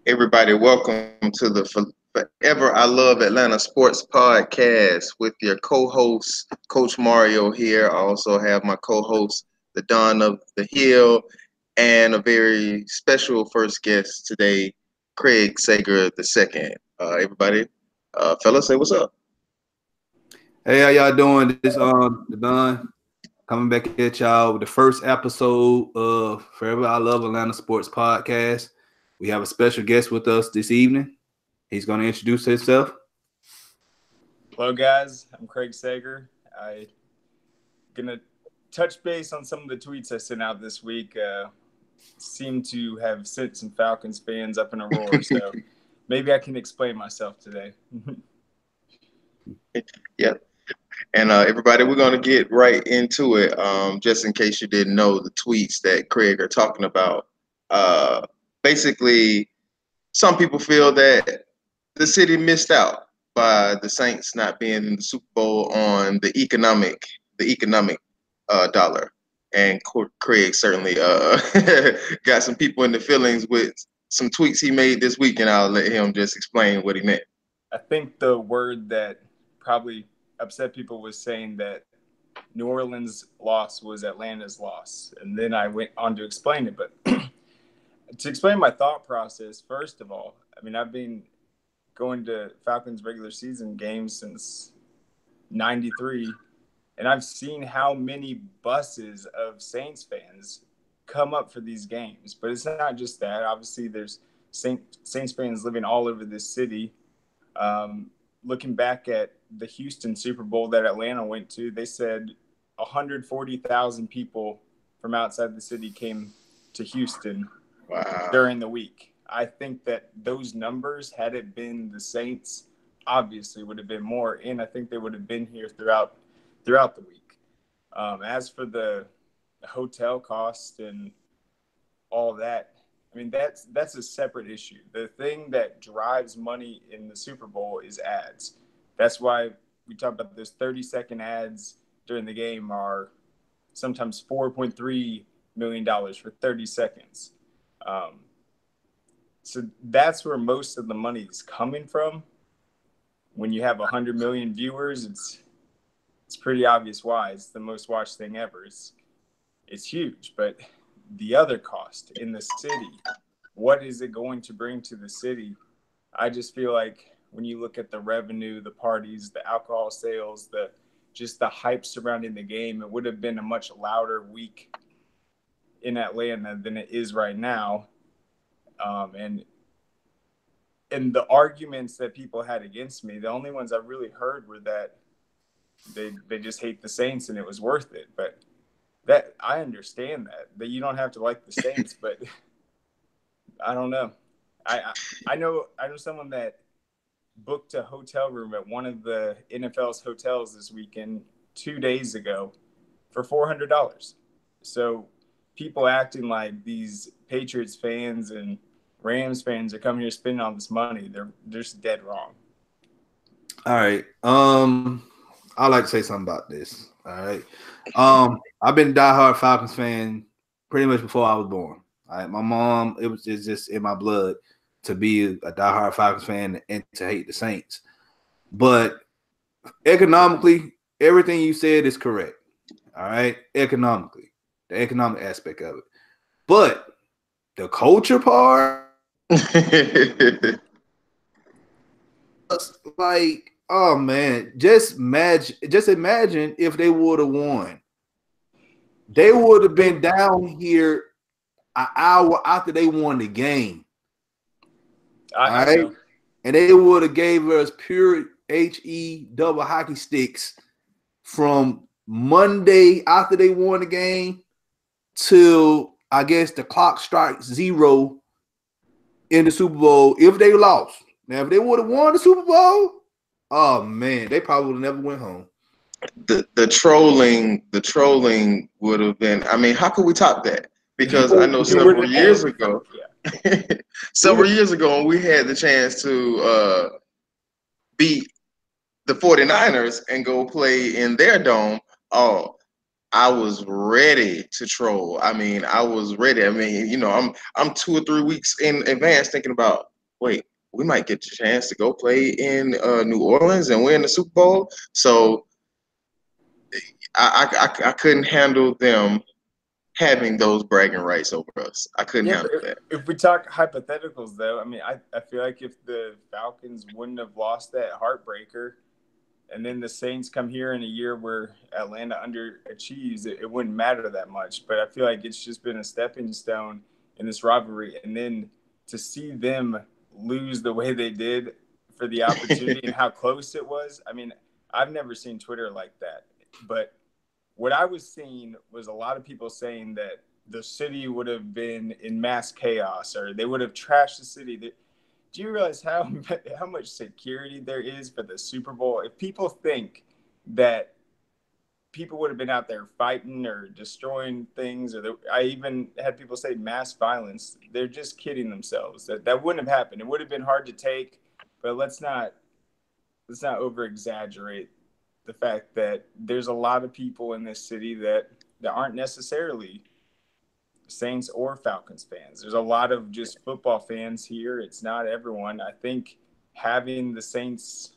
Everybody, welcome to the Forever I Love Atlanta Sports Podcast with your co-host, Coach Mario here. I also have my co-host, the Don of the Hill, and a very special first guest today, Craig Sager II. Everybody, fellas, say what's up. Hey, how y'all doing? This the Don coming back at y'all with the first episode of Forever I Love Atlanta Sports Podcast. We have a special guest with us this evening. He's going to introduce himself. Hello, guys. I'm Craig Sager. I'm gonna touch base on some of the tweets I sent out this week. Seem to have sent some Falcons fans up in a roar, so maybe I can explain myself today. Yep. And everybody, we're going to get right into it. Just in case you didn't know, the tweets that Craig are talking about. Uh, Basically, some people feel that the city missed out by the Saints not being in the Super Bowl on the economic dollar. And Craig certainly got some people in the feelings with some tweets he made this week, and I'll let him just explain what he meant. I think the word that probably upset people was saying that New Orleans' loss was Atlanta's loss, and then I went on to explain it. But to explain my thought process, first of all, I mean, I've been going to Falcons regular season games since '93, and I've seen how many buses of Saints fans come up for these games. But it's not just that. Obviously, there's Saints fans living all over this city. Looking back at the Houston Super Bowl that Atlanta went to, they said 140,000 people from outside the city came to Houston. Wow. During the week. I think that those numbers, had it been the Saints, obviously would have been more, and I think they would have been here throughout the week. As for the hotel cost and all that, I mean, that's a separate issue. The thing that drives money in the Super Bowl is ads. That's why we talk about those 30-second ads during the game are sometimes $4.3 million for 30 seconds. So that's where most of the money is coming from. When you have 100 million viewers, it's pretty obvious why. It's the most watched thing ever. It's huge. But the other cost in the city, what is it going to bring to the city? I just feel like when you look at the revenue, the parties, the alcohol sales, just the hype surrounding the game, it would have been a much louder week in Atlanta than it is right now. And the arguments that people had against me, the only ones I really heard were that they just hate the Saints and it was worth it. But that I understand that you don't have to like the Saints, but I don't know. I know someone that booked a hotel room at one of the NFL's hotels this weekend 2 days ago for $400. So people acting like these Patriots fans and Rams fans are coming here spending all this money. They're just dead wrong. All right. I'd like to say something about this. All right. I've been a diehard Falcons fan pretty much before I was born. All right. My mom, it's just in my blood to be a diehard Falcons fan and to hate the Saints. But economically, everything you said is correct. All right. Economically, the economic aspect of it. But the culture part, like, oh man, just imagine if they would have won. They would have been down here an hour after they won the game. All right. And they would have gave us pure HE double hockey sticks from Monday after they won the game till I guess the clock strikes 0 in the Super Bowl if they lost. Now, if they would have won the Super Bowl, oh man, they probably would have never went home. The trolling would have been. I mean, how could we top that? Because I know several years ago, when we had the chance to beat the 49ers and go play in their dome. Oh, I was ready to troll. I mean, I was ready. I mean, I'm 2 or 3 weeks in advance thinking about, wait, we might get the chance to go play in New Orleans and win the Super Bowl. So I couldn't handle them having those bragging rights over us. I couldn't Yeah, handle but that. if we talk hypotheticals, though, I mean, I feel like if the Falcons wouldn't have lost that heartbreaker, and then the Saints come here in a year where Atlanta underachieves, it wouldn't matter that much. But I feel like it's just been a stepping stone in this rivalry. And then to see them lose the way they did for the opportunity and how close it was, I mean, I've never seen Twitter like that. But what I was seeing was a lot of people saying that the city would have been in mass chaos or they would have trashed the city. Do you realize how much security there is for the Super Bowl? If people think that people would have been out there fighting or destroying things, or I even had people say mass violence, they're just kidding themselves. That wouldn't have happened. It would have been hard to take, but let's not over exaggerate the fact that there's a lot of people in this city that aren't necessarily Saints or Falcons fans. There's a lot of just football fans here. It's not everyone. I think having the Saints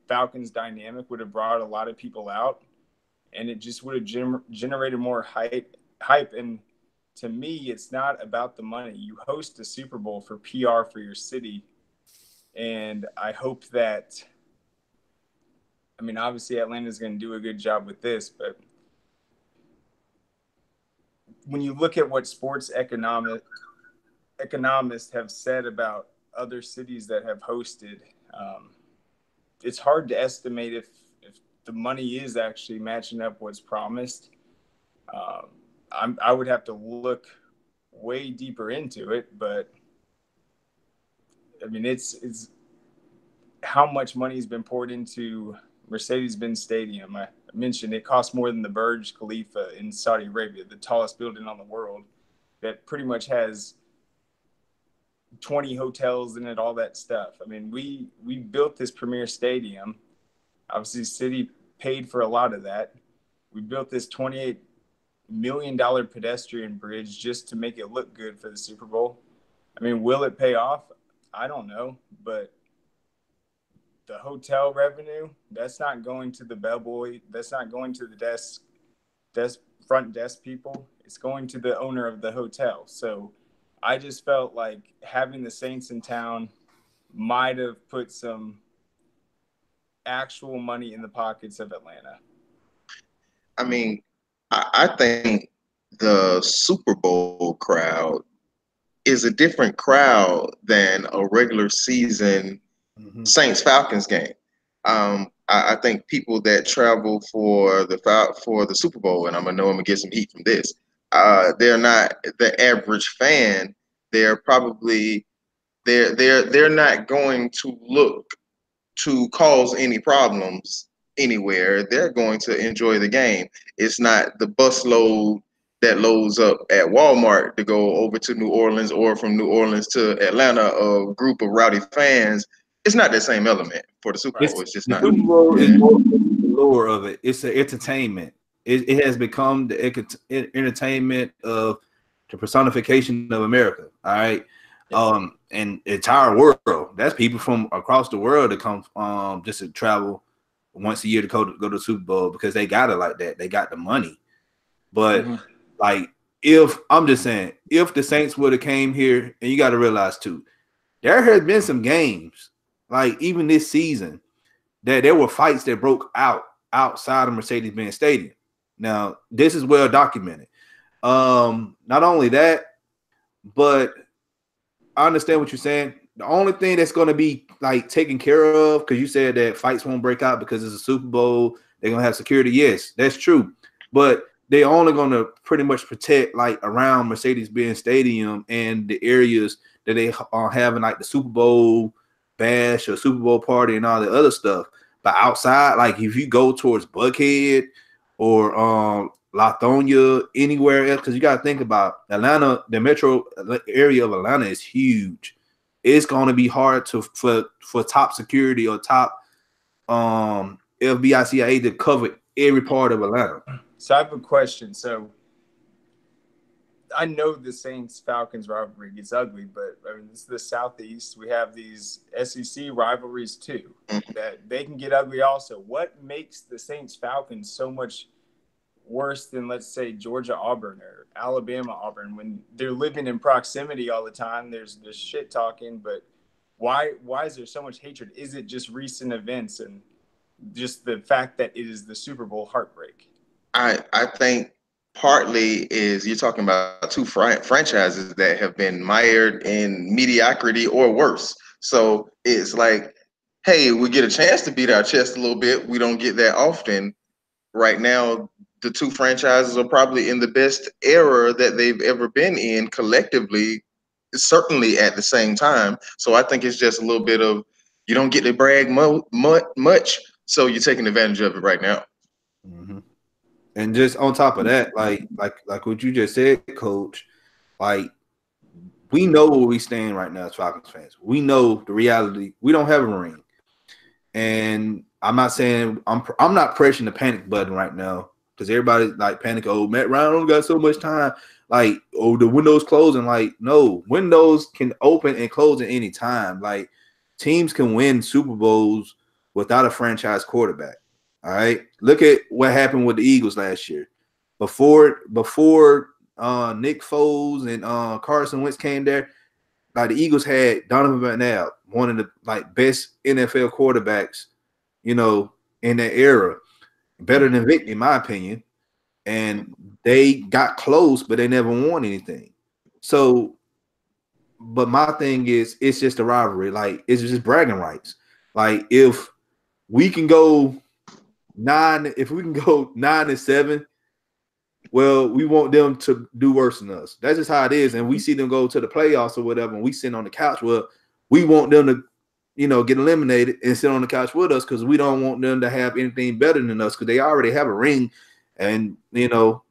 Falcons dynamic would have brought a lot of people out, and it just would have generated more hype. And to me, it's not about the money. You host a Super Bowl for PR for your city, and I hope that. I mean, obviously, Atlanta's going to do a good job with this, but when you look at what sports economists have said about other cities that have hosted, it's hard to estimate if the money is actually matching up what's promised. I would have to look way deeper into it, but I mean, it's how much money has been poured into Mercedes-Benz Stadium. I mentioned it costs more than the Burj Khalifa in Saudi Arabia, the tallest building on the world, that pretty much has 20 hotels in it, all that stuff. I mean, we built this premier stadium. Obviously, the city paid for a lot of that. We built this $28 million pedestrian bridge just to make it look good for the Super Bowl. I mean, will it pay off? I don't know, but the hotel revenue, that's not going to the bellboy. That's not going to the front desk people. It's going to the owner of the hotel. So I just felt like having the Saints in town might have put some actual money in the pockets of Atlanta. I mean, I think the Super Bowl crowd is a different crowd than a regular season Saints Falcons game. I think people that travel for the Super Bowl, and I'm gonna get some heat from this. They're not the average fan. They're probably they're not going to look to cause any problems anywhere. They're going to enjoy the game. It's not the bus load that loads up at Walmart to go over to New Orleans or from New Orleans to Atlanta, a group of rowdy fans. It's not that same element for the Super Bowl. It's just the not. Super Bowl is more the lure of it. It's the entertainment. It has become the entertainment of the personification of America. All right. And the entire world. That's people from across the world that come just to travel once a year to go to the Super Bowl because they got it like that. They got the money. But like, if I'm just saying, if the Saints would have came here, and you got to realize too, there has been some games, like even this season, that there were fights that broke out outside of Mercedes-Benz Stadium. Now, this is well documented. Not only that, but I understand what you're saying. The only thing that's going to be like taken care of, because you said that fights won't break out because it's a Super Bowl, they're going to have security. Yes, that's true. But they're only going to pretty much protect like around Mercedes-Benz Stadium and the areas that they are having like the Super Bowl bash or Super Bowl party and all the other stuff. But outside, like if you go towards Buckhead or Latonia, anywhere else, because you got to think about Atlanta, the metro area of Atlanta is huge. It's going to be hard for top security or top FBI, CIA to cover every part of Atlanta. So I have a question. So I know the Saints Falcons rivalry gets ugly, but I mean, it's the Southeast. We have these SEC rivalries too that they can get ugly also. What makes the Saints Falcons so much worse than, let's say, Georgia Auburn or Alabama Auburn when they're living in proximity all the time? There's shit talking, but why is there so much hatred? Is it just recent events and just the fact that it is the Super Bowl heartbreak? I think partly is you're talking about two franchises that have been mired in mediocrity or worse. So it's like, hey, we get a chance to beat our chest a little bit. We don't get that often. Right now, the two franchises are probably in the best era that they've ever been in collectively, certainly at the same time. So I think it's just a little bit of you don't get to brag much, so you're taking advantage of it right now. Mm-hmm. And just on top of that, like what you just said, Coach, like we know where we stand right now as Falcons fans. We know the reality. We don't have a ring, and I'm not saying I'm not pressing the panic button right now because everybody like panic. Oh, Matt Ryan don't got so much time. Like, oh, the window's closing. Like, no, windows can open and close at any time. Like, teams can win Super Bowls without a franchise quarterback. All right. Look at what happened with the Eagles last year. Before Nick Foles and Carson Wentz came there, like the Eagles had Donovan McNabb, one of the like best NFL quarterbacks, you know, in that era, better than Vic, in my opinion. And they got close, but they never won anything. So, but my thing is, it's just a rivalry. Like, it's just bragging rights. Like, if we can go 9-7, well, we want them to do worse than us. That's just how it is. And we see them go to the playoffs or whatever, and we sit on the couch. Well, we want them to, you know, get eliminated and sit on the couch with us because we don't want them to have anything better than us because they already have a ring. And, you know,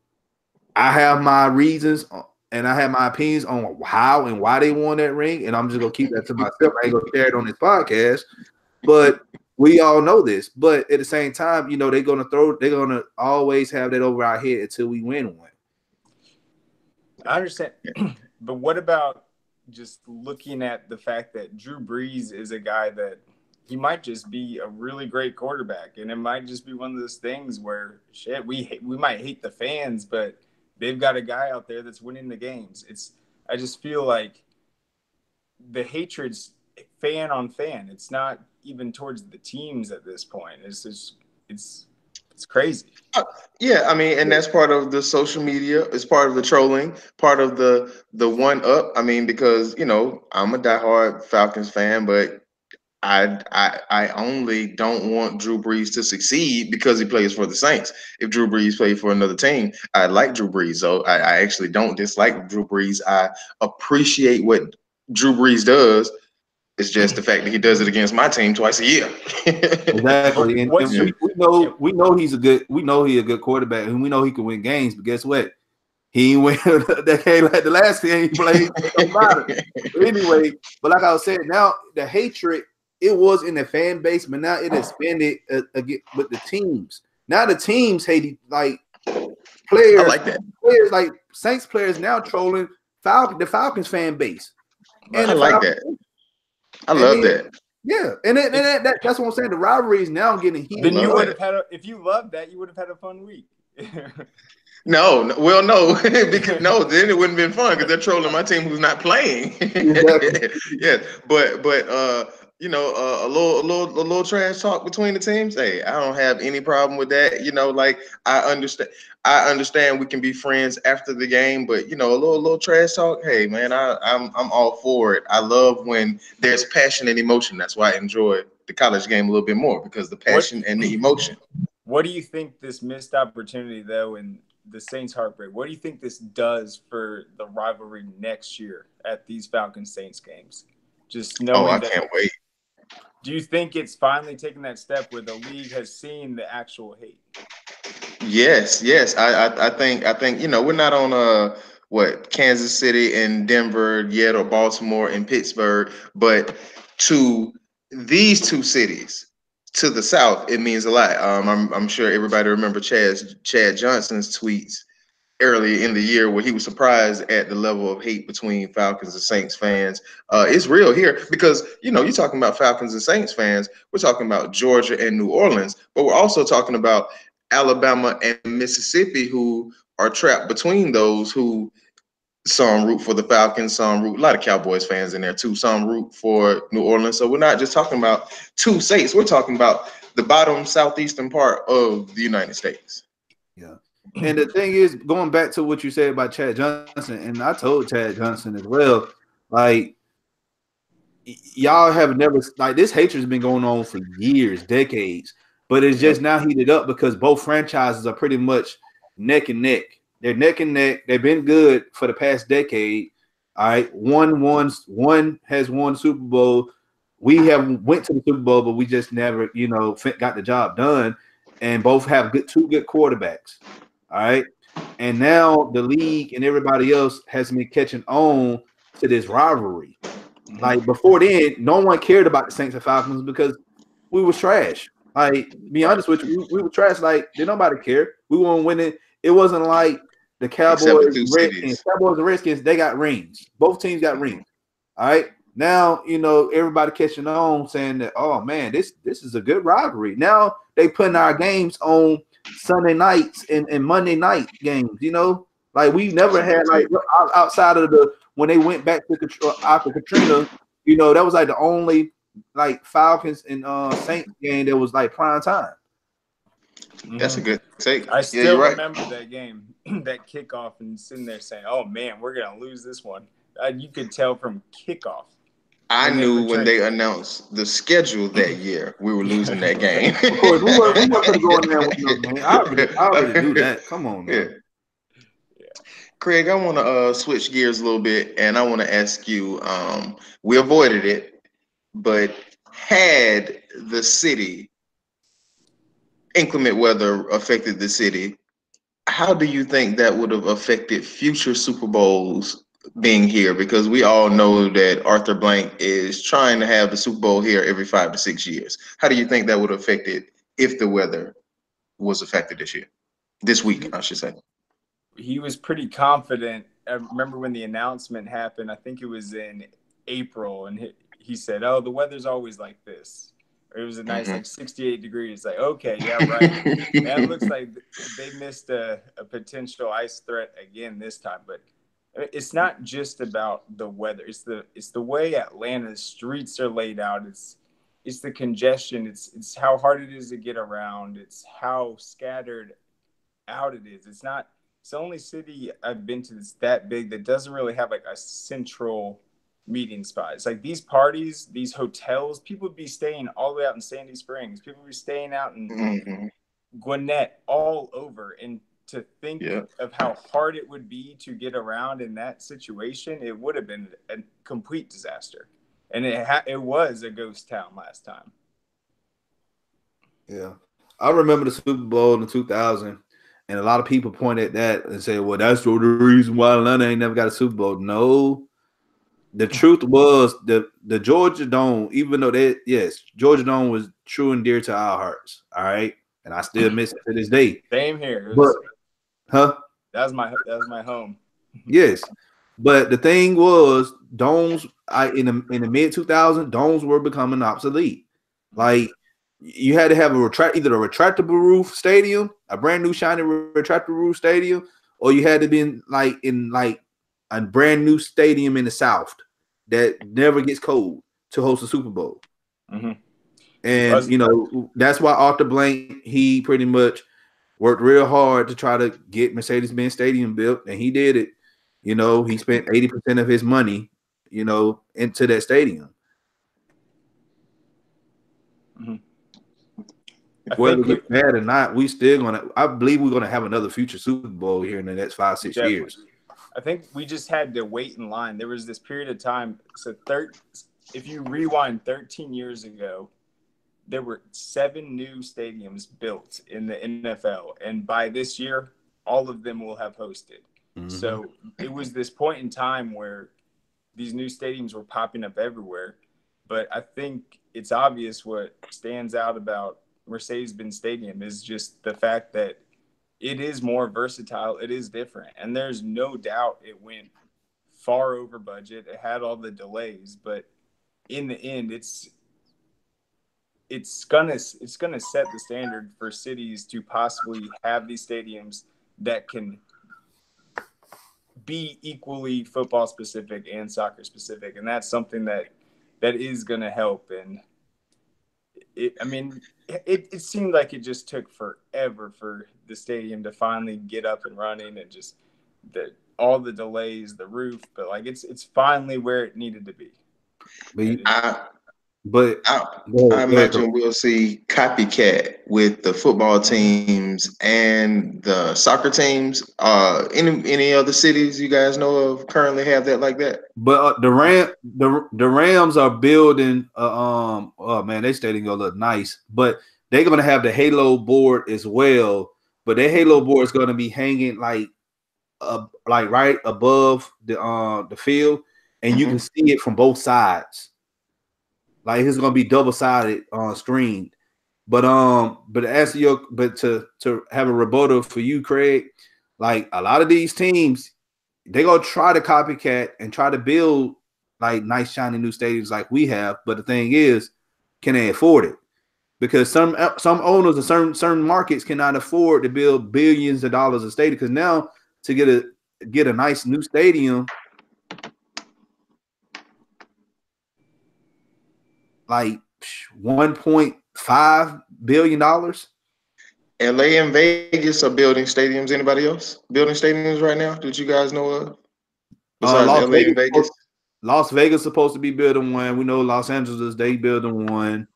I have my reasons and I have my opinions on how and why they won that ring. And I'm just going to keep that to myself. I ain't going to share it on this podcast. But we all know this. But at the same time, you know, they're going to always have that over our head until we win one. I understand. But what about just looking at the fact that Drew Brees is a guy that he might just be a really great quarterback, and it might just be one of those things where shit, we might hate the fans, but they've got a guy out there that's winning the games. I just feel like the hatred's fan on fan. It's not even towards the teams at this point. It's just it's crazy. Yeah, I mean, and that's part of the social media. It's part of the trolling, part of the one up. I mean, because you know I'm a diehard Falcons fan, but I only don't want Drew Brees to succeed because he plays for the Saints. If Drew Brees played for another team, I like Drew Brees. So I actually don't dislike Drew Brees. I appreciate what Drew Brees does. It's just the fact that he does it against my team twice a year. Exactly. And we know he's a good quarterback and we know he can win games, but guess what? He ain't win that game like the last game he played. Anyway, but like I was saying, now the hatred, it was in the fan base, but now it expanded with the teams. Now the teams hate like players. I like that. Players like Saints players now trolling the Falcons fan base. And I like that. I love that. Yeah, and that's what I'm saying. The rivalry is now getting heated. Then you would have had if you loved that, you would have had a fun week. No, because no, then it wouldn't have been fun because they're trolling my team who's not playing. Exactly. Yeah, but you know, a little trash talk between the teams. Hey, I don't have any problem with that. You know, like I understand we can be friends after the game, but you know, a little trash talk. Hey, man, I'm all for it. I love when there's passion and emotion. That's why I enjoy the college game a little bit more because the passion and the emotion. What do you think this missed opportunity though in the Saints heartbreak? What do you think this does for the rivalry next year at these Falcons Saints games? Just knowing I can't wait. Do you think it's finally taken that step where the league has seen the actual hate? Yes. I think you know we're not on Kansas City and Denver yet or Baltimore and Pittsburgh, but to these two cities to the south, it means a lot. I'm sure everybody remember Chad Johnson's tweets early in the year where he was surprised at the level of hate between Falcons and Saints fans. It's real here because, you're talking about Falcons and Saints fans. We're talking about Georgia and New Orleans, but we're also talking about Alabama and Mississippi, who are trapped between those, who some root for the Falcons, some root, a lot of Cowboys fans in there too, some root for New Orleans. So we're not just talking about two states. We're talking about the bottom southeastern part of the United States. Yeah. And the thing is, going back to what you said about Chad Johnson, and I told Chad Johnson as well, like, y'all have never, like, this hatred's been going on for years, decades, but it's just now heated up because both franchises are pretty much neck and neck. They're neck and neck. They've been good for the past decade. All right. One has won Super Bowl. We have went to the Super Bowl, but we just never, got the job done. And both have two good quarterbacks. All right. And now the league and everybody else has been catching on to this rivalry. Like, before then, no one cared about the Saints and Falcons because we was trash. Like, be honest with you, we were trash. Like, did nobody care? We weren't winning. It wasn't like the Cowboys, Cowboys and Redskins, they got rings. Both teams got rings. All right. Now, everybody catching on saying that, oh man, this is a good rivalry. Now they putting our games on Sunday nights and Monday night games, like we never had, like, outside of when they went back to after Katrina, that was like the only, like, Falcons and Saints game that was like prime time. That's a good take. I still remember that game, that kickoff, and sitting there saying, "Oh man, we're gonna lose this one." You could tell from kickoff. I knew when they announced the schedule that year, we were losing that game. Of course, we weren't going there with no, man. I already knew that. Come on, man. Yeah. Craig, I want to switch gears a little bit, and I want to ask you. We avoided it, but had the city, inclement weather affected the city, how do you think that would have affected future Super Bowls being here? Because we all know that Arthur Blank is trying to have the Super Bowl here every 5 to 6 years. How do you think that would have affected if the weather was affected this week, I should say? He was pretty confident. I remember when the announcement happened, I think it was in April, and he said, "Oh, the weather's always like this." It was a nice, like 68 degrees. Like, okay, yeah, right. And it looks like they missed a potential ice threat again this time. But it's not just about the weather. It's the way Atlanta's streets are laid out. It's the congestion. It's how hard it is to get around. It's how scattered out it is. It's the only city I've been to that's that big that doesn't really have like a central meeting spot. It's like these parties, these hotels, people would be staying all the way out in Sandy Springs. People would be staying out in Gwinnett, all over. And to think of how hard it would be to get around in that situation, it would have been a complete disaster. And it was a ghost town last time. Yeah. I remember the Super Bowl in 2000, and a lot of people point at that and say, well, that's the reason why Atlanta ain't never got a Super Bowl. No. The truth was the Georgia Dome, even though Georgia Dome was true and dear to our hearts. All right. And I still miss it to this day. Same here. That was my home. Yes. But the thing was, domes, in the mid 2000s, domes were becoming obsolete. Like, you had to have either a retractable roof stadium, a brand new shiny retractable roof stadium, or you had to be in a brand new stadium in the South that never gets cold to host a Super Bowl. Mm-hmm. And, that's why Arthur Blank, he pretty much worked real hard to try to get Mercedes-Benz Stadium built, and he did it. He spent 80% of his money, into that stadium. Mm-hmm. Whether we get mad or not, I believe we're gonna have another future Super Bowl here in the next 5-6 years. I think we just had to wait in line. There was this period of time. So if you rewind 13 years ago, there were 7 new stadiums built in the NFL. And by this year, all of them will have hosted. Mm-hmm. So it was this point in time where these new stadiums were popping up everywhere. But I think it's obvious what stands out about Mercedes-Benz Stadium is just the fact that it is more versatile. It is different. And there's no doubt it went far over budget. It had all the delays, but in the end, it's gonna set the standard for cities to possibly have these stadiums that can be equally football specific and soccer specific, and that's something that is gonna help. And I mean, it seemed like it just took forever for the stadium to finally get up and running, and just all the delays, the roof, but like it's finally where it needed to be. But And I but I, go I ahead, go ahead, imagine we'll see copycat with the football teams and the soccer teams. Any other cities you guys know of currently have that like that? But the Rams are building oh man, they stadium gonna look nice, but they're gonna have the Halo board as well. But their Halo board is gonna be hanging like right above the field, and you can Mhm. see it from both sides. Like it's gonna be double sided on screen. But to answer to have a rebuttal for you, Craig, like a lot of these teams, they're gonna try to copycat and try to build like nice shiny new stadiums like we have. But the thing is, can they afford it? Because some owners of certain markets cannot afford to build billions of dollars of stadium. Because now to get a nice new stadium, like $1.5 billion. LA and Vegas are building stadiums. Anybody else building stadiums right now that you guys know of besides Las LA and Vegas, Vegas? Las Vegas supposed to be building one. We know Los Angeles they building one.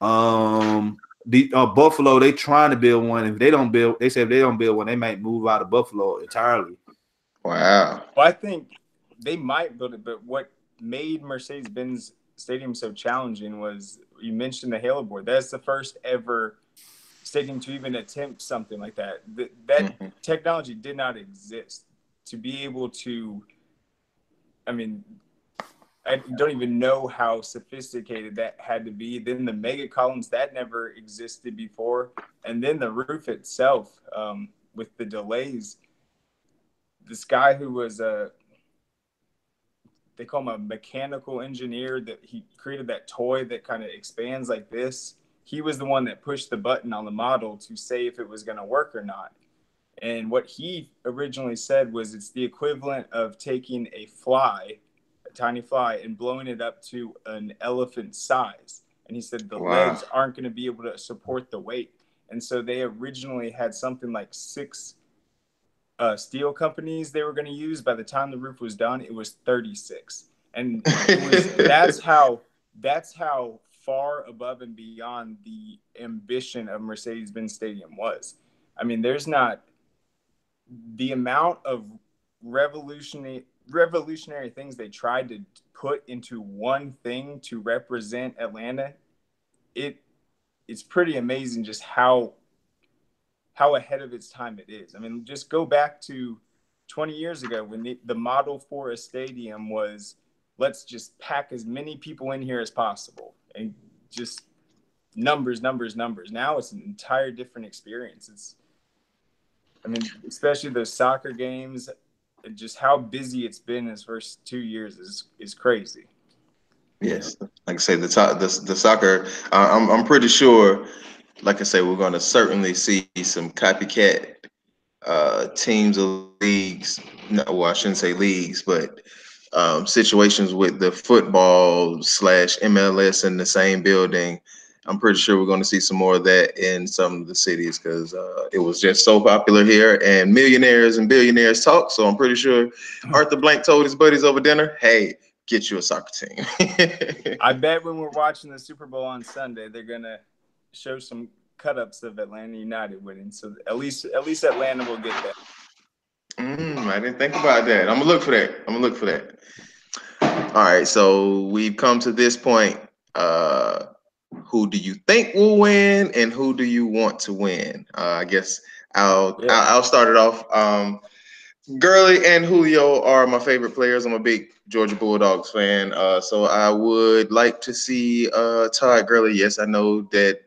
The Buffalo they trying to build one. If they don't build, they say if they don't build one, they might move out of Buffalo entirely. Wow. well, I think they might build it, but what made Mercedes-Benz Stadium so challenging was you mentioned the Halo board. That's the first ever stadium to even attempt something like that. That Mhm. technology did not exist to be able to. I mean, I don't even know how sophisticated that had to be. Then the mega columns that never existed before, and then the roof itself with the delays. This guy who was a they call him a mechanical engineer that he created that toy that kind of expands like this. He was the one that pushed the button on the model to say if it was going to work or not. And what he originally said was it's the equivalent of taking a tiny fly, and blowing it up to an elephant size. And he said the Wow. legs aren't going to be able to support the weight. And so they originally had something like six steel companies they were going to use. By the time the roof was done, it was 36, and it was that's how far above and beyond the ambition of Mercedes-Benz Stadium was. I mean, there's not the amount of revolutionary things they tried to put into one thing to represent Atlanta. It it's pretty amazing just how ahead of its time it is. I mean, just go back to 20 years ago when the model for a stadium was let's just pack as many people in here as possible, and just numbers, numbers, numbers. Now it's an entire different experience. I mean, especially those soccer games, just how busy it's been this first 2 years is crazy. Yes, like I say, the soccer. I'm pretty sure. Like I say, we're going to certainly see some copycat teams or leagues. No, well, I shouldn't say leagues, but situations with the football slash MLS in the same building. I'm pretty sure we're going to see some more of that in some of the cities because it was just so popular here, and millionaires and billionaires talk. So I'm pretty sure Arthur Blank told his buddies over dinner, "Hey, get you a soccer team." I bet when we're watching the Super Bowl on Sunday, they're gonna show some cut ups of Atlanta United winning. So at least Atlanta will get that. I didn't think about that. I'm gonna look for that. I'm gonna look for that. All right, so we've come to this point. Uh, who do you think will win, and who do you want to win? I guess I'll, Yeah. I'll I'll start it off. Gurley and Julio are my favorite players. I'm a big Georgia Bulldogs fan, so I would like to see Todd Gurley. Yes, I know that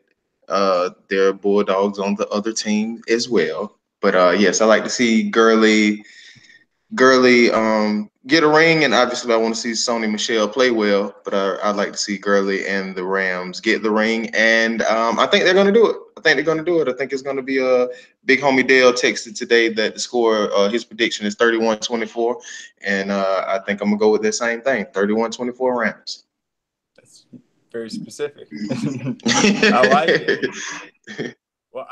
there are Bulldogs on the other team as well. But yes, I like to see Gurley get a ring, and obviously I want to see Sony Michelle play well. But I'd like to see Gurley and the Rams get the ring, and I think they're going to do it. I think they're going to do it. I think it's going to be a big homie Dale texted today that the score, his prediction is 31-24, and I think I'm going to go with that same thing, 31-24 Rams. That's very specific. I like it. Well,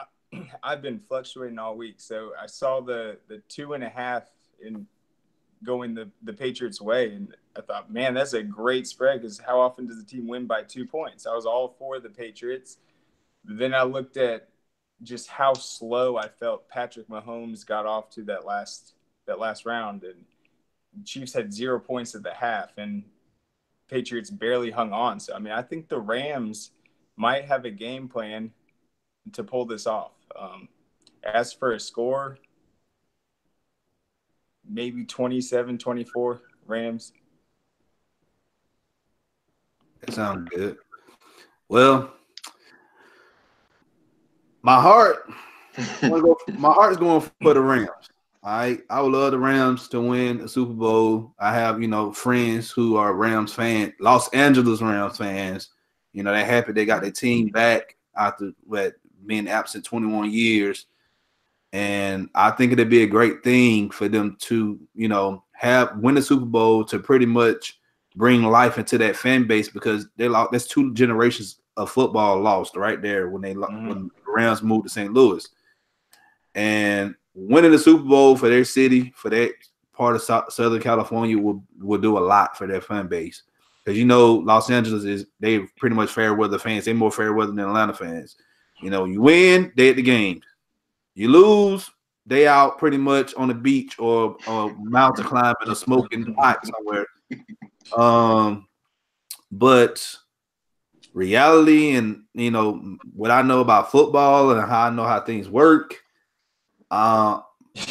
I've been fluctuating all week, so I saw the 2.5 in going the Patriots' way, and I thought, man, that's a great spread because how often does a team win by 2 points? I was all for the Patriots. Then I looked at just how slow I felt Patrick Mahomes got off to that last round, and Chiefs had 0 points at the half, and Patriots barely hung on. So, I mean, I think the Rams might have a game plan to pull this off. As for a score, maybe 27-24 Rams. That sounds good. Well, my heart is going for the Rams. All right. I would love the Rams to win a Super Bowl. I have, friends who are Rams fans, Los Angeles Rams fans. They're happy they got their team back after being absent 21 years. And I think it'd be a great thing for them to, win the Super Bowl to pretty much bring life into that fan base because that's 2 generations of football lost right there when when the Rams moved to St. Louis. And winning the Super Bowl for their city, for that part of Southern California will do a lot for their fan base. Because Los Angeles they pretty much fair weather fans. They're more fair weather than Atlanta fans. You win, they at the games. You lose, they out pretty much on the beach or mountain climbing or smoking hot somewhere. But reality and what I know about football and how I know how things work, my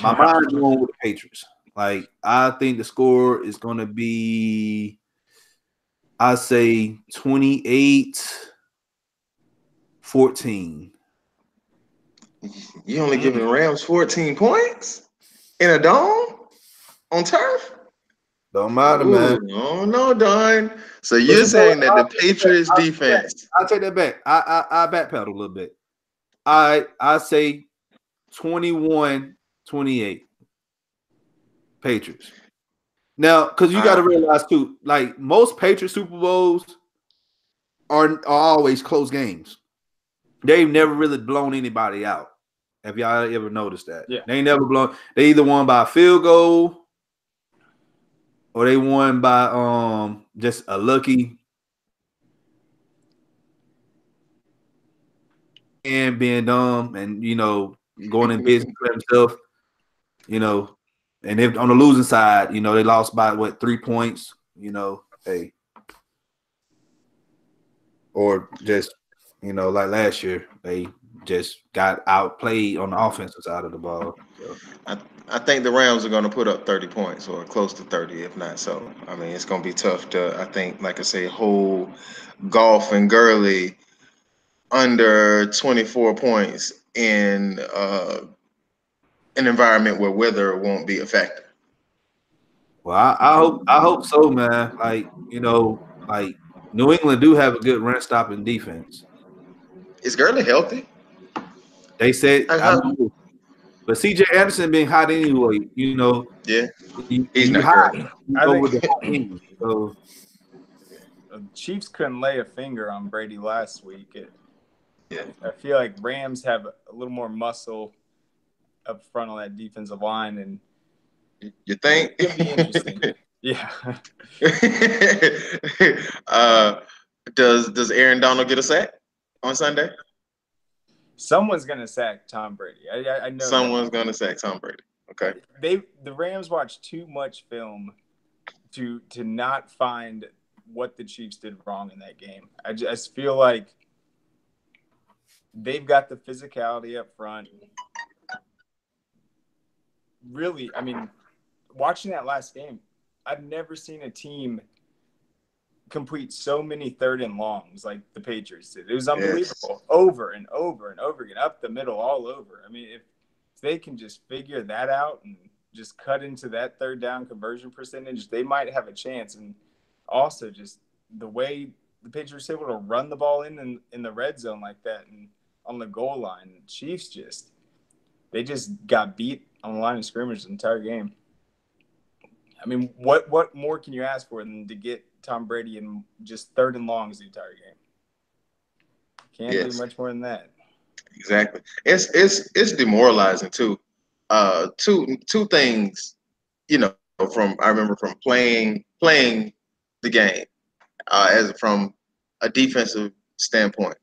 mind is going with the Patriots. Like I think the score is going to be, I say 28-14. You only giving the Rams 14 points in a dome on turf? Don't matter, man. Oh no, Don. So you're saying that the Patriots defense? I'll take that back. I backpedal a little bit. I say 21-28 Patriots. Now, because you got to realize too, like most Patriots Super Bowls are always close games. They've never really blown anybody out. Have y'all ever noticed that? Yeah. They ain't never blown. They either won by a field goal or they won by just a lucky and being dumb and going in business for themselves. And if on the losing side, they lost by 3 points. Hey, or just like last year, they just got outplayed on the offensive side of the ball. So. I think the Rams are going to put up 30 points or close to 30, if not so. I mean, it's going to be tough to, I think, like I say, hold Goff and Gurley under 24 points in an environment where weather won't be a factor. Well, I hope so, man. Like like New England do have a good run stopping defense. Is Gurley healthy? They said, but CJ Anderson being hot anyway. Yeah, he's not hot. With the hot team, so. The Chiefs couldn't lay a finger on Brady last week. I feel like Rams have a little more muscle up front on that defensive line, and you think it could be interesting. Yeah. Does Aaron Donald get a sack on Sunday? Someone's gonna sack Tom Brady. I know someone's gonna sack Tom Brady. Okay. The Rams watch too much film to not find what the Chiefs did wrong in that game. I just feel like they've got the physicality up front. Really, I mean, watching that last game, I've never seen a team complete so many 3rd and longs like the Patriots did. It was unbelievable. Yes. Over and over and over again, up the middle, all over. I mean, if they can just figure that out and just cut into that third down conversion percentage, they might have a chance. And also just the way the Patriots able to run the ball in the red zone like that and on the goal line, the Chiefs they just got beat on the line of scrimmage the entire game. I mean, what more can you ask for than to get Tom Brady in just third and longs the entire game? Can't do much more than that. Exactly. It's demoralizing too. Two things, from I remember from playing the game as from a defensive standpoint.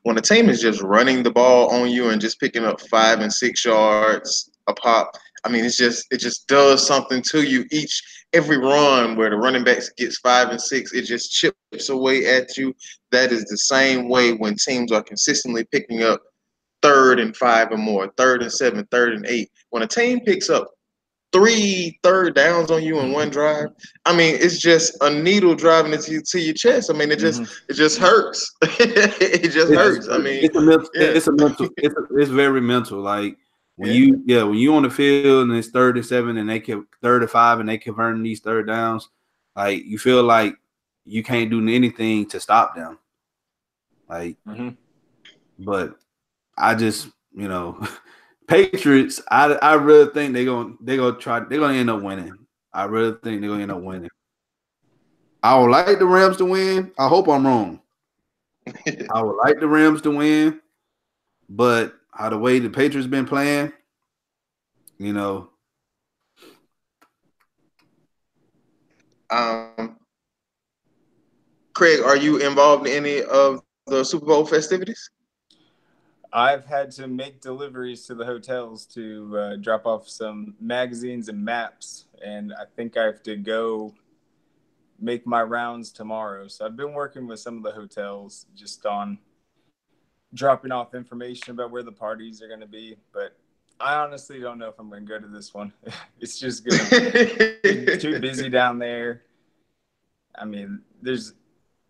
When a team is just running the ball on you and just picking up 5 and 6 yards a pop, I mean, it just does something to you every run where the running backs gets 5 and 6, it just chips away at you. That is the same way when teams are consistently picking up 3rd and 5 or more, 3rd and 7, 3rd and 8. When a team picks up 3 third downs on you in one drive, I mean, it's just a needle driving into to your chest. I mean, it just hurts. It just hurts. I mean, it's very mental. Like when you on the field and it's 3rd and 7 and they can 3rd and 5 and they converting these third downs, like you feel like you can't do anything to stop them. Like, but I just, Patriots, I really think they're gonna end up winning. I really think they're gonna end up winning. I would like the Rams to win. I hope I'm wrong. I would like the Rams to win, but the way the Patriots been playing, Craig, are you involved in any of the Super Bowl festivities? I've had to make deliveries to the hotels to drop off some magazines and maps, and I think I have to go make my rounds tomorrow. So I've been working with some of the hotels just on dropping off information about where the parties are going to be, but I honestly don't know if I'm going to go to this one. It's just going to be too busy down there. I mean, there's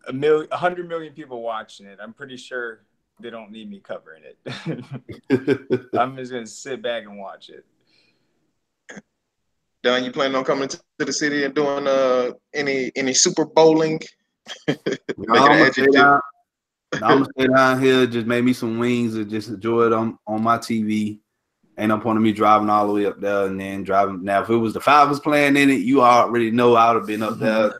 100 million people watching it. I'm pretty sure they don't need me covering it. I'm just going to sit back and watch it. Don, you planning on coming to the city and doing any Super Bowling? I'm gonna stay down here, just make me some wings and just enjoy it on my TV. Ain't no point of me driving all the way up there and then driving. Now, if it was the Falcons playing in it, you already know I would have been up there.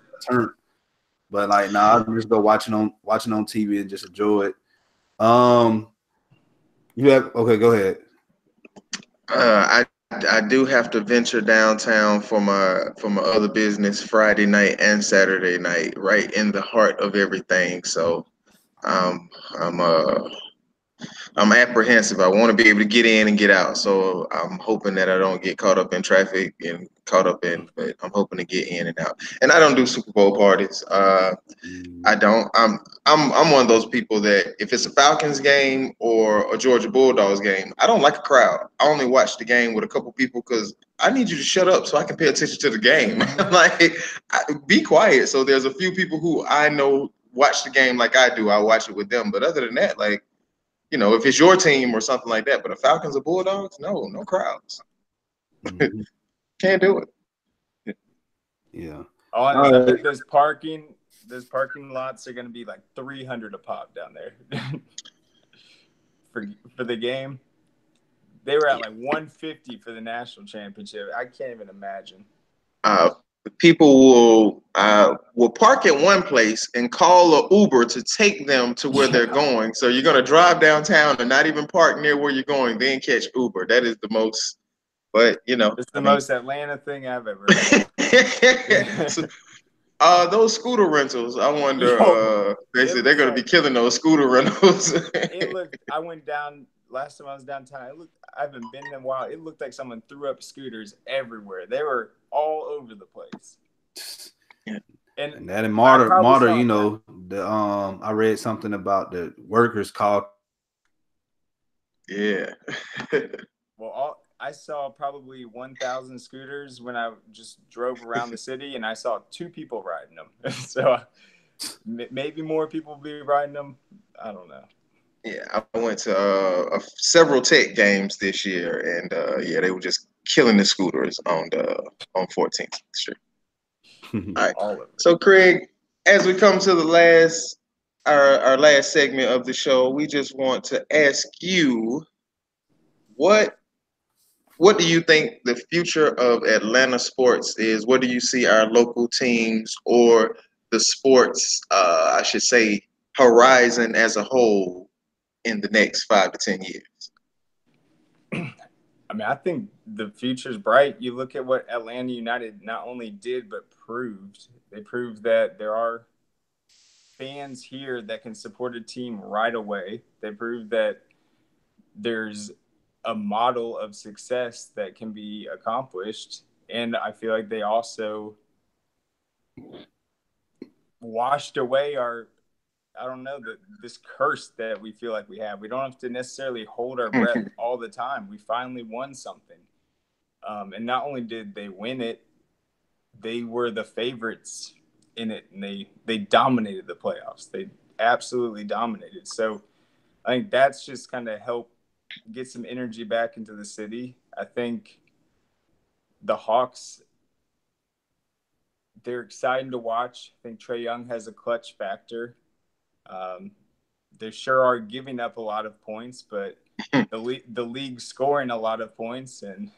But like, I'll just go watching on TV and just enjoy it. Okay, go ahead. I do have to venture downtown for my other business Friday night and Saturday night, right in the heart of everything. So I'm apprehensive. I want to be able to get in and get out. So I'm hoping that I don't get caught up in traffic and but I'm hoping to get in and out. And I don't do Super Bowl parties. I don't. I'm one of those people that if it's a Falcons game or a Georgia Bulldogs game, I don't like a crowd. I only watch the game with a couple people because I need you to shut up so I can pay attention to the game. Like, be quiet. So there's a few people who I know watch the game like I do. I watch it with them. But other than that, like, if it's your team or something like that, but a Falcons or Bulldogs, no crowds. Can't do it. Yeah. Oh, I think those parking lots are going to be like 300 a pop down there for the game. They were at like 150 for the national championship. I can't even imagine. People will park at one place and call an Uber to take them to where they're going. So you're going to drive downtown and not even park near where you're going, then catch Uber. That is the most, but it's the most Atlanta thing I've ever heard. Those scooter rentals, I wonder, they said they're going to be killing those scooter rentals. I went down last time I was downtown. I haven't been in a while. It looked like someone threw up scooters everywhere. They were all over the place. And that in Martyr, I read something about the workers called. Yeah. Well, I saw probably 1,000 scooters when I just drove around the city, and I saw 2 people riding them. So maybe more people will be riding them. I don't know. Yeah, I went to several Tech games this year, and yeah, they were just killing the scooters on 14th Street. All right. All of it. So, Craig, as we come to the our last segment of the show, we just want to ask you what what do you think the future of Atlanta sports is? What do you see our local teams or the sports, I should say, horizon as a whole in the next 5 to 10 years? I mean, I think the future's bright. You look at what Atlanta United not only did but proved. They proved that there are fans here that can support a team right away. They proved that there's a model of success that can be accomplished. And I feel like they also washed away I don't know, this curse that we feel like we have. We don't have to necessarily hold our breath all the time. We finally won something. And not only did they win it, they were the favorites in it, and they dominated the playoffs. They absolutely dominated. So I think that's just kind of helped get some energy back into the city. I think the Hawks, they're exciting to watch. I think Trae Young has a clutch factor. Um, they sure are giving up a lot of points, but the league scoring a lot of points, and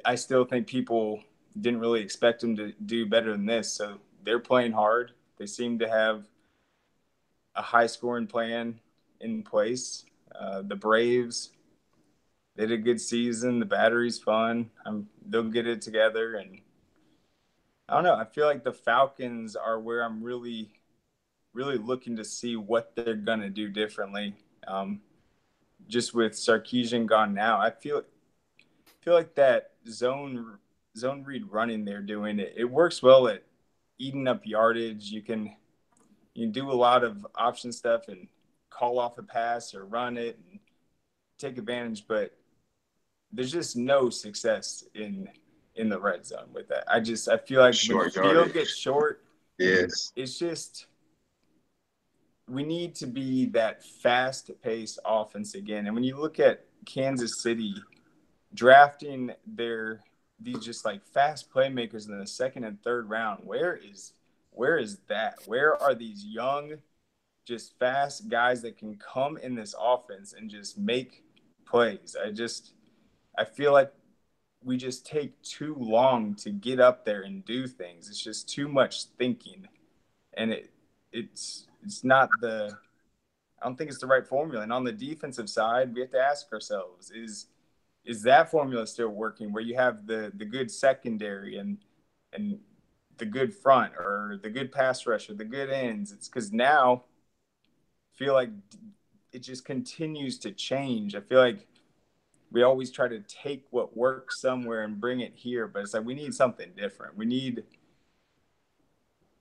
I still think people didn't really expect them to do better than this. So they're playing hard. They seem to have a high scoring plan in place. The Braves, they had a good season. The Battery's fun. They'll get it together. And I don't know. I feel like the Falcons are where I'm really, really looking to see what they're going to do differently. Just with Sarkisian gone now, I feel like that zone read running they're doing it works well at eating up yardage. You can do a lot of option stuff and call off a pass or run it and take advantage, but there's just no success in the red zone with that. I feel like when the Short field yardage. gets short, Yes. it's just we need to be that fast-paced offense again. And when you look at Kansas City drafting these just like fast playmakers in the second and third round, where is that? Where are these young, just fast guys that can come in this offense and just make plays? I feel like we just take too long to get up there and do things. It's just too much thinking, and it's not I don't think it's the right formula. And on the defensive side, we have to ask ourselves, is that formula still working, where you have the good secondary and the good front, or the good pass rush, or the good ends? It's because now I feel like it just continues to change. I feel like we always try to take what works somewhere and bring it here, but it's like we need something different. We need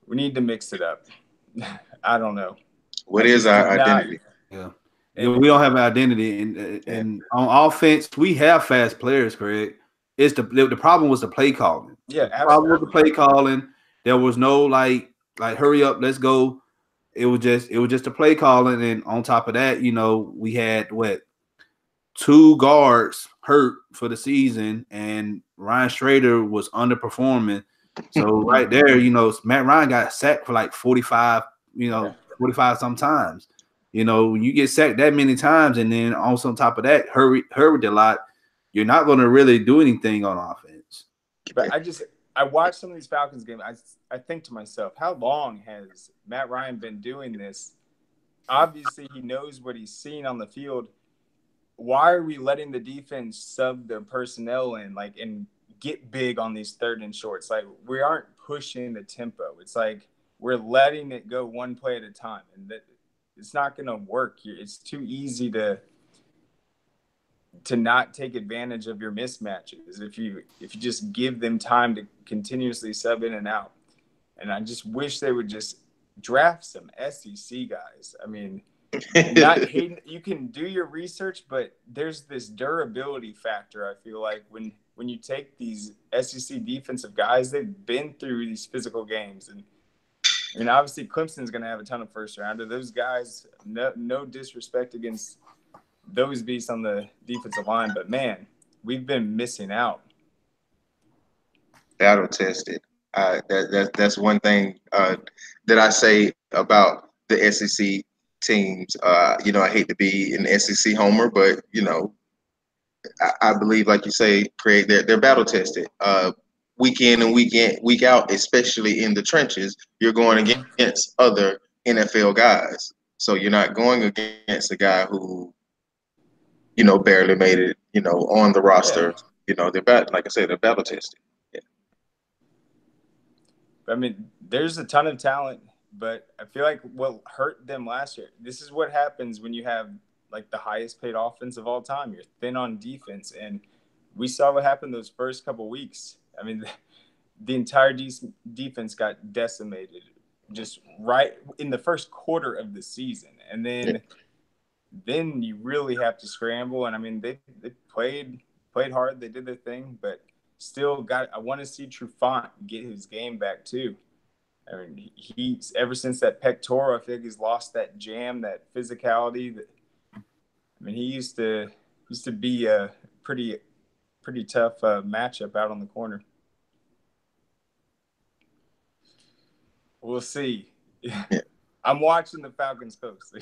to mix it up. I don't know. What is our identity? Yeah. We don't have an identity, and on offense, we have fast players, Craig. It's the problem was the play calling. Yeah, the problem was the play calling. There was no like hurry up, let's go. It was just the play calling, and on top of that, we had two guards hurt for the season, and Ryan Schrader was underperforming. So right there, Matt Ryan got sacked for like 45, 45 sometimes. When you get sacked that many times, and then also on top of that, hurried a lot, you're not going to really do anything on offense. But I watched some of these Falcons games. I think to myself, how long has Matt Ryan been doing this? Obviously, he knows what he's seeing on the field. Why are we letting the defense sub their personnel in, and get big on these third and shorts? Like, we aren't pushing the tempo. It's like we're letting it go one play at a time, and it's not going to work. It's too easy to not take advantage of your mismatches if you just give them time to continuously sub in and out. And I just wish they would just draft some SEC guys. I mean, you can do your research, but there's this durability factor. I feel like when you take these SEC defensive guys, they've been through these physical games, and I mean, obviously Clemson's going to have a ton of first rounder. Those guys, no disrespect against those beasts on the defensive line, but man, we've been missing out. Battle tested. That's one thing that I say about the SEC teams. I hate to be an SEC homer, but I believe, like you say, Craig, they're battle tested. Week in and week out, especially in the trenches, you're going against other NFL guys. So you're not going against a guy who, barely made it, on the roster. Yeah. Like I said, they're battle tested. Yeah. I mean, there's a ton of talent, but I feel like what hurt them last year, this is what happens when you have like the highest paid offense of all time. You're thin on defense, and we saw what happened those first couple weeks. I mean, the entire defense got decimated just right in the first quarter of the season, and then you really have to scramble. And I mean, they played hard, they did their thing, but still I want to see Trufant get his game back too. I mean, he's ever since that pectoral, I feel like he's lost that jam, that physicality. He used to be a pretty tough matchup out on the corner. We'll see. I'm watching the Falcons closely.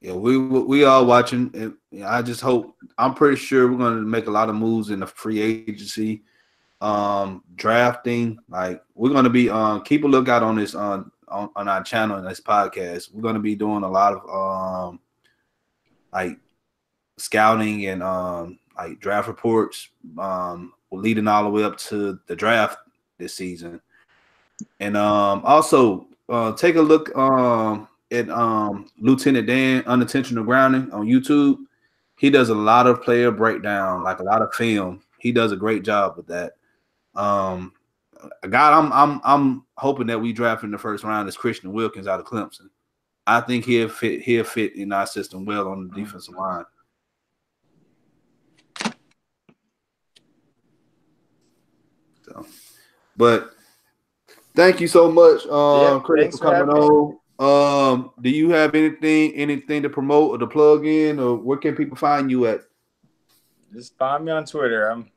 Yeah, we all watching. And I just hope. I'm pretty sure we're going to make a lot of moves in the free agency, drafting. Like we're going to be keep a lookout on this on our channel and this podcast. We're going to be doing a lot of like scouting and like draft reports. Leading all the way up to the draft this season, and also take a look at Lieutenant Dan Unintentional Grounding on YouTube. He does a lot of player breakdown, like a lot of film. He does a great job with that. A guy I'm hoping that we draft in the first round is Christian Wilkins out of Clemson. I think he'll fit in our system well on the defensive line. So, but thank you so much, Chris, for coming on. Do you have anything to promote or to plug in, or where can people find you at? Just find me on Twitter. I'm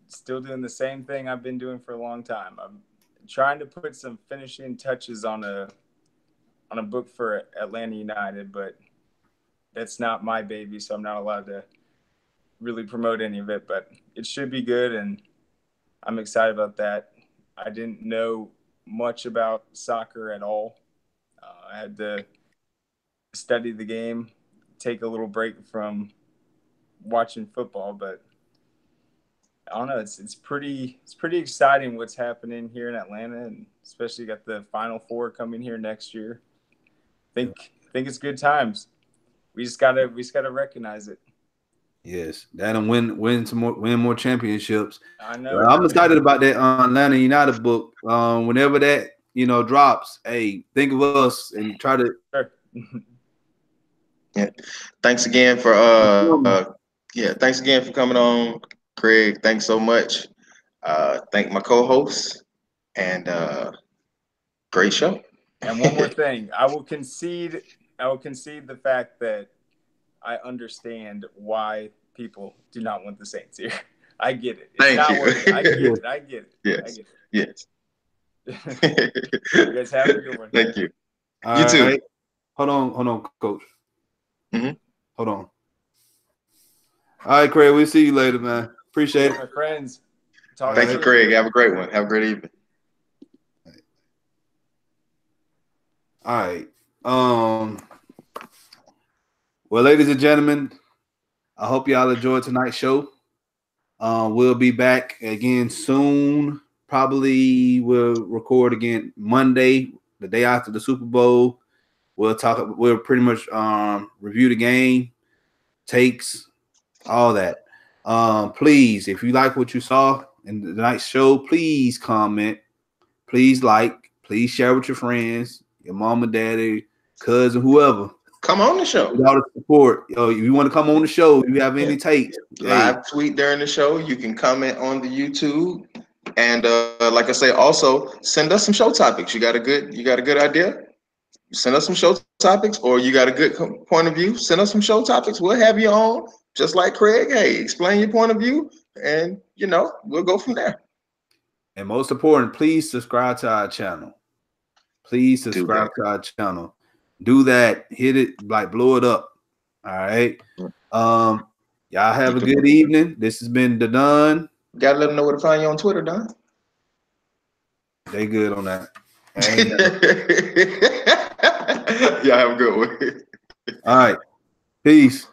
still doing the same thing I've been doing for a long time. I'm trying to put some finishing touches on a book for Atlanta United, but that's not my baby, so I'm not allowed to really promote any of it, but it should be good, and I'm excited about that. I didn't know much about soccer at all. I had to study the game, take a little break from watching football, but I don't know. It's pretty exciting what's happening here in Atlanta, and especially got the Final Four coming here next year. Think it's good times. We just gotta recognize it. Yes, that and win more championships. I know. Well, I'm excited about that Atlanta United book. Whenever that drops, hey, think of us and try to. Sure. Yeah. Thanks again for thanks again for coming on, Craig. Thanks so much. Thank my co-hosts and great show. And one more thing, I will concede the fact that I understand why people do not want the Saints here. I get it. It's Thank you. I get it. Yes. Yes. You guys have a good one. Thank you. You too. Right. Hold on, Coach. Mm-hmm. Hold on. All right, Craig. We'll see you later, man. Appreciate it. My friends. Thank you, Craig. Have a great one. Have a great evening. All right. Well, ladies and gentlemen, I hope y'all enjoyed tonight's show. We'll be back again soon. Probably we'll record again Monday, the day after the Super Bowl. We'll pretty much review the game, takes, all that. Please, if you like what you saw in the night's show, please comment, please like, please share with your friends, your mama, daddy, cousin, whoever. Come on the show. With all the support. If you want to come on the show, if you have any takes. Live tweet during the show. You can comment on the YouTube. And like I say, also send us some show topics. You got a good idea? Send us some show topics, or you got a good point of view. Send us some show topics. We'll have you on, just like Craig. Hey, explain your point of view, and we'll go from there. And most important, please subscribe to our channel. Please subscribe to our channel. Do that. Hit it, like blow it up. All right. Y'all have a good evening. This has been the Don. Gotta let them know where to find you on Twitter, Don. They good on that. Y'all have a good one. All right. Peace.